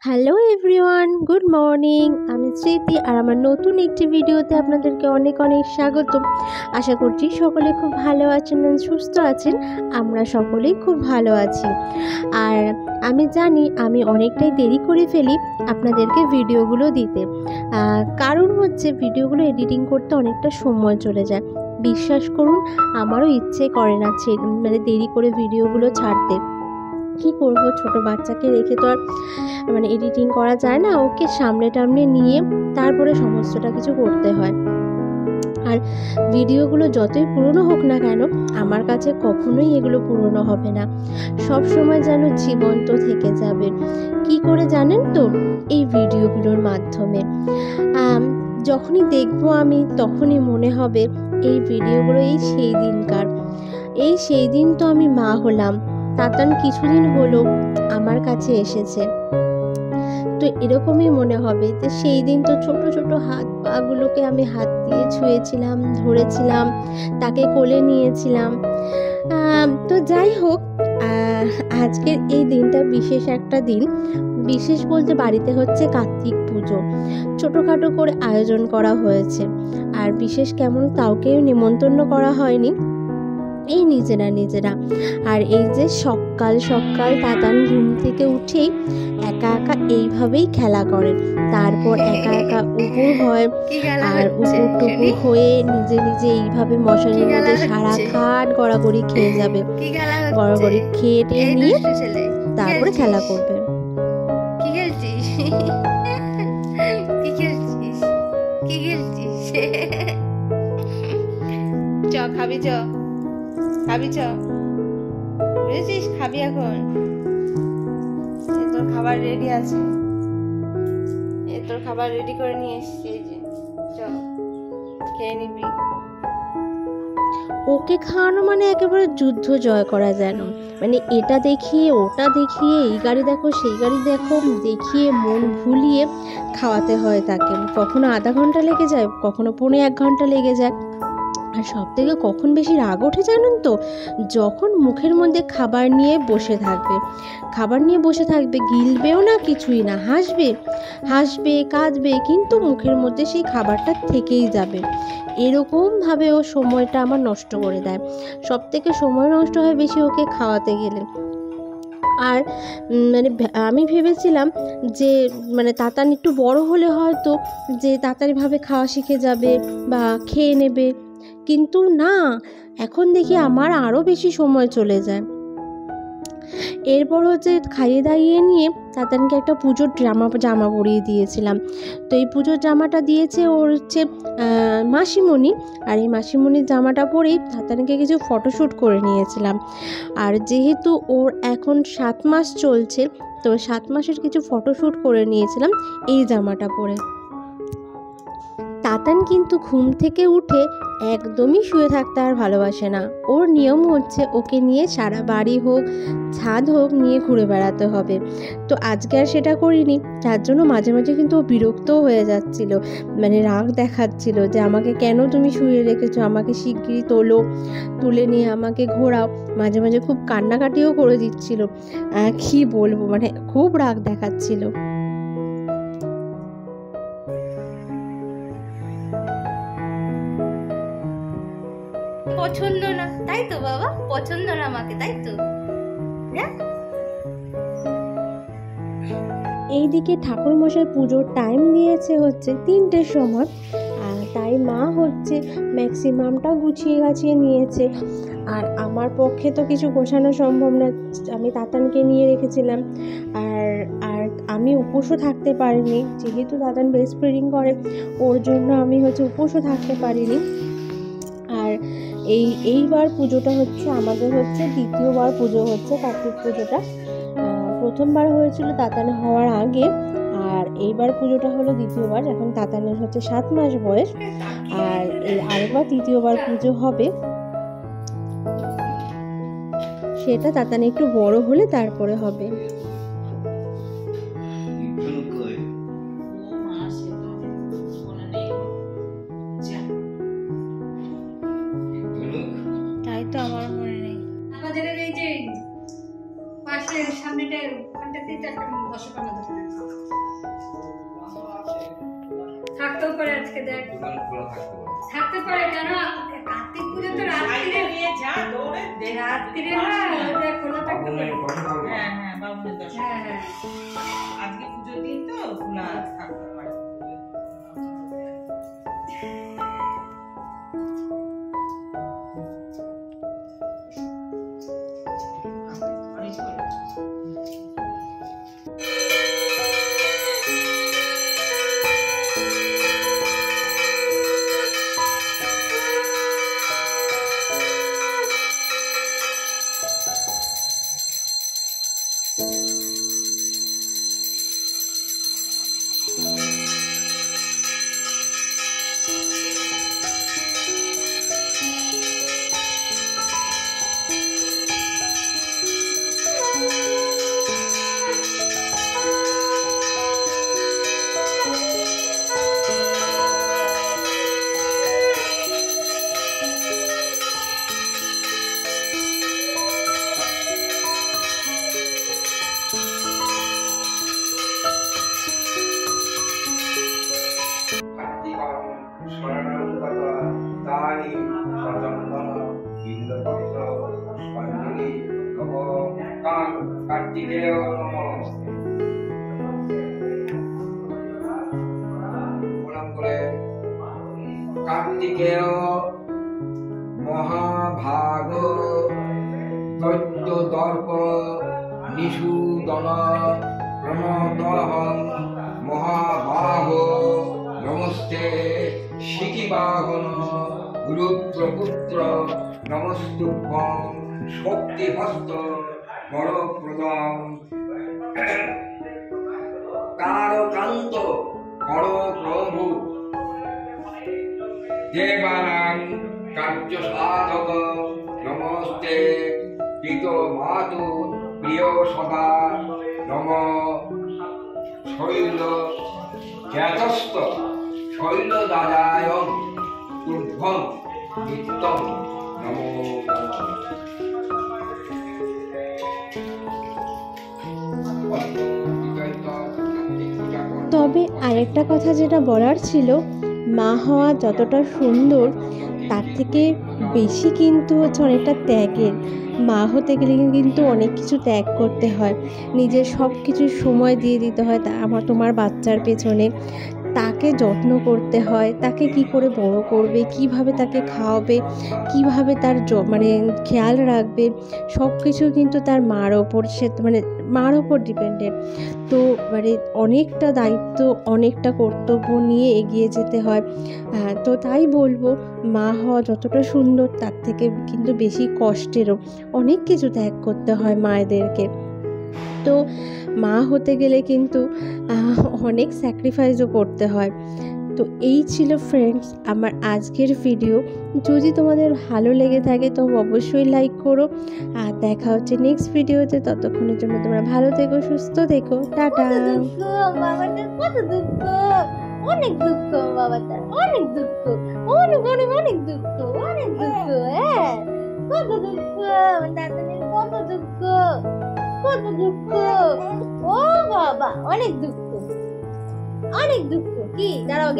Hello everyone, good morning. আমি স্মৃতি আর আমার নতুন একটি ভিডিওতে আপনাদেরকে অনেক অনেক স্বাগত। আশা করছি সকলে খুব ভালো আছেন, সুস্থ আছেন। আমরা সকলেই খুব ভালো আছি। আর আমি জানি আমি অনেকটাই দেরি করে ফেলি আপনাদেরকে ভিডিওগুলো দিতে, কারণ হচ্ছে ভিডিওগুলো এডিটিং করতে অনেকটা সময় চলে যায়। বিশ্বাস করুন, আমারও ইচ্ছে করে না দেরি করে ভিডিওগুলো ছাড়তে। কি করব, ছোট বাচ্চাকে রেখে তো আর এডিটিং করা যায় না। ওকে সামনে টামনে নিয়ে তারপরে সমস্তটা কিছু করতে হয়। আর ভিডিওগুলো যতই পুরনো হোক না কেন, আমার কাছে কখনোই এগুলো পুরনো হবে না, সব সময় যেন জীবন্ত থেকে যাবে। কি করে জানেন তো? এই ভিডিওগুলোর মাধ্যমে যখনই দেখবো আমি, তখনই মনে হবে এই ভিডিওগুলো এই সেই দিন তো আমি মা হলাম। তাতান কিছুদিন হলো আমার কাছে এসেছে, তো এরকমই মনে হবে যে সেই দিন তো ছোট ছোট হাত পাগুলোকে আমি হাত দিয়ে ছুঁয়েছিলাম, ধরেছিলাম, তাকে কোলে নিয়েছিলাম। তো যাই হোক, আজকের এই দিনটা বিশেষ একটা দিন। বিশেষ বলতে বাড়িতে হচ্ছে কার্তিক পুজো, ছোটোখাটো করে আয়োজন করা হয়েছে। আর বিশেষ কেমন কাউকেও নিমন্ত্রণ করা হয়নি, এই নিজেরা। আর এই যে সকাল সকাল তাতান ঘুম থেকে উঠেই একা একা এইভাবেই খেলা করে, তারপর একা একা উপুর হয়। আর উপুর টুপুর হয়ে নিজে নিজে এইভাবে মশারির মধ্যে সারা খাট গড়াগড়ি খেয়ে যাবে। গড়াগড়ি খেয়ে টেয়ে নিয়ে তারপরে খেলা করবে। কি খেলছিস? কি খেলছিস? কি খেলছিস? চ খাবি, চ বুঝেছিস? খাবি এখন? তোর খাবার রেডি আছে, তোর খাবার রেডি করে নিয়ে এসছি, এই যে চ খেয়ে নিবি। ওকে খাওয়ানো মানে একেবারে যুদ্ধ জয় করা যেন, এটা দেখিয়ে ওটা দেখিয়ে, এই গাড়ি দেখো সেই গাড়ি দেখো দেখিয়ে মন ভুলিয়ে খাওয়াতে হয় তাকে। কখনো আধা ঘন্টা লেগে যায়, কখনো 1.5 ঘন্টা লেগে যায়। আর সব থেকে কখন বেশি রাগ ওঠে জানেন তো? যখন মুখের মধ্যে খাবার নিয়ে বসে থাকবে, গিলবেও না, কিছুই না, হাসবে কাঁদবে, কিন্তু মুখের মধ্যে সেই খাবারটা থেকেই যাবে। এরকমভাবে ও সময়টা আমার নষ্ট করে দেয়। সব থেকে সময় নষ্ট হয় বেশি ওকে খাওয়াতে গেলে। আর আমি ভেবেছিলাম যে তাতান একটু বড় হলে হয়তো যে তাড়াতাড়িভাবে খাওয়া শিখে যাবে বা খেয়ে নেবে, কিন্তু না, এখন দেখি আমার আরও বেশি সময় চলে যায়। এরপর হচ্ছে খাইয়ে দাইয়ে নিয়ে তাতানকে একটা পুজোর জামা পরিয়ে দিয়েছিলাম। তো এই পুজোর জামাটা দিয়েছে ওর হচ্ছে মাসিমণি। আর এই মাসিমণির জামাটা পরেই তাতানকে কিছু ফটোশ্যুট করে নিয়েছিলাম। আর যেহেতু ওর এখন 7 মাস চলছে, তো 7 মাসের কিছু ফটোশ্যুট করে নিয়েছিলাম এই জামাটা পরে। তাতান কিন্তু ঘুম থেকে উঠে একদমই শুয়ে থাকতে আর ভালোবাসে না। ওর নিয়ম হচ্ছে ওকে নিয়ে সারা বাড়ি হোক, ছাদ হোক, নিয়ে ঘুরে বেড়াতে হবে। তো আজকে আর সেটা করিনি, তার জন্য মাঝে মাঝে কিন্তু ও বিরক্তও হয়ে যাচ্ছিল, রাগ দেখাচ্ছিল যে আমাকে কেন তুমি শুয়ে রেখেছো, আমাকে শিগগিরই তুলে নিয়ে আমাকে ঘোরাও। মাঝে মাঝে খুব কান্নাকাটিও করে দিচ্ছিল। কি বলবো, খুব রাগ দেখাচ্ছিল। পছন্দ না, তাই তো বাবা? পছন্দ না আমাকে, তাই তো? এইদিকে ঠাকুরমশাই পুজোর টাইম দিয়েছে হচ্ছে 3টের সময়, আর তাই মা হচ্ছে ম্যাক্সিমামটা গুছিয়ে গাছিয়ে নিয়েছে। আর আমার পক্ষে তো কিছু গোছানো সম্ভব না, আমি তাতানকে নিয়ে রেখেছিলাম। আর আমি উপোসও থাকতে পারিনি, যেহেতু তাতান ব্রেস্ট ফিডিং করে, ওর জন্য আমি হচ্ছে উপোসও থাকতে পারিনি। আর এইবার পুজোটা হচ্ছে আমাদের হচ্ছে দ্বিতীয়বার পুজো হচ্ছে কার্তিক পুজোটা। প্রথমবার হয়েছিল তাতান হওয়ার আগে, আর এইবার পুজোটা হলো দ্বিতীয়বার। এখন তাতানের হচ্ছে 7 মাস বয়স, আর আরেকবার তৃতীয়বার পুজো হবে। সেটা তাতান একটু বড় হলে তারপরে হবে। তাই তো আমার মনে নেই। আমাদের এই যে পাশের সামনেটা ওখানটাতে একটা 10 টাকা দোকান আছে, করে আজকে দেখ দোকান খোলা থাকতে পারে কেন কার্তিক পুজো তো রাত্রিরে নিয়ে যা দৌড়ে রাত্রিরে না ওটা খোলা থাকতে পারে হ্যাঁ হ্যাঁ বাবুনের দর্শন হ্যাঁ হ্যাঁ আজকে পুজোর দিন তো খোলা থাকতে পারে কার্তিকেয় নমঃ। প্রণাম করে কার্তিকেয় মহাভাগ দৈত্য দর্প নিষূদন প্রণতহং মহাবাহ নমস্তে শিখিবাহন রুদ্রপুত্র নমস্তুভ্যং শক্তিহস্ত বরপ্রদং কারকান্ত কর প্রভু দেবানাং কার্য সাধক নমস্তে পিত মাতু প্রিয় সদা নম শৈল জ্ঞাতস্ত শৈল দাদায় তুভ্যং নিত্যং নমো তবে আরেকটা কথা যেটা বলার ছিল, মা হওয়া যতটা সুন্দর তার থেকে বেশি কিন্তু হচ্ছে অনেকটা ত্যাগের। মা হতে গেলে কিন্তু অনেক কিছু ত্যাগ করতে হয়, নিজের সব কিছু সময় দিয়ে দিতে হয় তোমার বাচ্চার পেছনে। তাকে যত্ন করতে হয়, তাকে কি করে বড় করবে, কিভাবে তাকে খাওয়াবে, কিভাবে তার মানে খেয়াল রাখবে, সব কিছু কিন্তু তার মার ওপর মার ওপর ডিপেন্ডেন্ট। তো মানে অনেকটা দায়িত্ব, অনেকটা কর্তব্য নিয়ে এগিয়ে যেতে হয়। তো তাই বলবো, মা হওয়া যতটা সুন্দর তার থেকে কিন্তু বেশি কষ্টেরও, অনেক কিছু ত্যাগ করতে হয় মায়েদেরকে। তো মা হতে গেলে কিন্তু অনেক স্যাক্রিফাইসও করতে হয়। তো এই ছিল ফ্রেন্ডস আমার আজকের ভিডিও। যদি তোমাদের ভালো লেগে থাকে তো অবশ্যই লাইক করো, আর দেখা হচ্ছে নেক্সট ভিডিওতে। ততক্ষণের জন্য তোমরা ভালো থেকো, সুস্থ থেকো, টাটা। বাবাটার কত দুঃখ, অনেক দুঃখ বাবাটার, অনেক দুঃখ, অনেক অনেক অনেক দুঃখ, অনেক দুঃখ। হ্যাঁ কত দুঃখ আমার দাদানের, কত দুঃখ, কত দুঃখ। ও বাবা অনেক দুঃখ, অনেক দুঃখ। কি দাঁড়াও